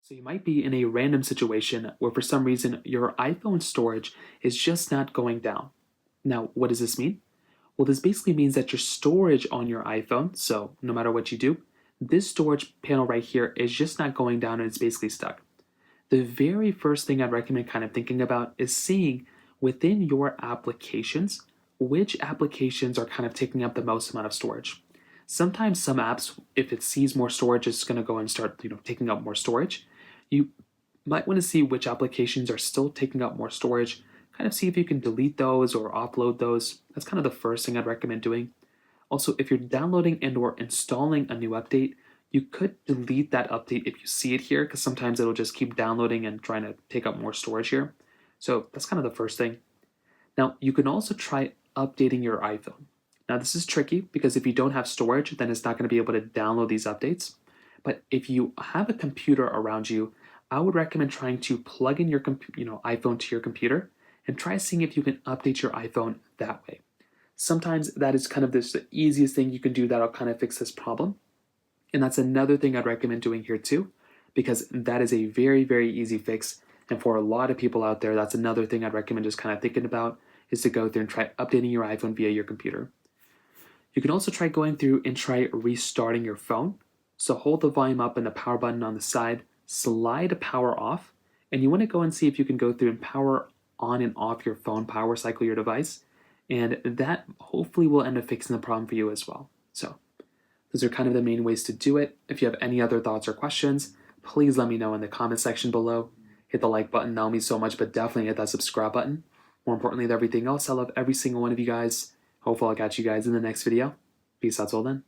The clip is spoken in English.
So you might be in a random situation where for some reason your iPhone storage is just not going down. Now, what does this mean? Well, this basically means that your storage on your iPhone, so no matter what you do, this storage panel right here is just not going down and it's basically stuck. The very first thing I'd recommend kind of thinking about is seeing within your applications which applications are kind of taking up the most amount of storage. Sometimes some apps, if it sees more storage, it's going to go and start, taking up more storage. You might want to see which applications are still taking up more storage. Kind of see if you can delete those or offload those. That's kind of the first thing I'd recommend doing. Also, if you're downloading and or installing a new update, you could delete that update if you see it here, because sometimes it'll just keep downloading and trying to take up more storage here. So that's kind of the first thing. Now, you can also try updating your iPhone. Now, this is tricky because if you don't have storage, then it's not going to be able to download these updates. But if you have a computer around you, I would recommend trying to plug in your iPhone to your computer and try seeing if you can update your iPhone that way. Sometimes that is kind of the easiest thing you can do that'll kind of fix this problem. And that's another thing I'd recommend doing here too, because that is a very, very easy fix. And for a lot of people out there, that's another thing I'd recommend just kind of thinking about is to go through and try updating your iPhone via your computer. You can also try going through and try restarting your phone. So hold the volume up and the power button on the side, slide power off, and you want to go and see if you can go through and power on and off your phone, power cycle your device, and that hopefully will end up fixing the problem for you as well. So those are kind of the main ways to do it. If you have any other thoughts or questions, please let me know in the comment section below. Hit the like button, that'll mean so much, but definitely hit that subscribe button. More importantly than everything else, I love every single one of you guys. Hopefully I'll catch you guys in the next video. Peace out till then.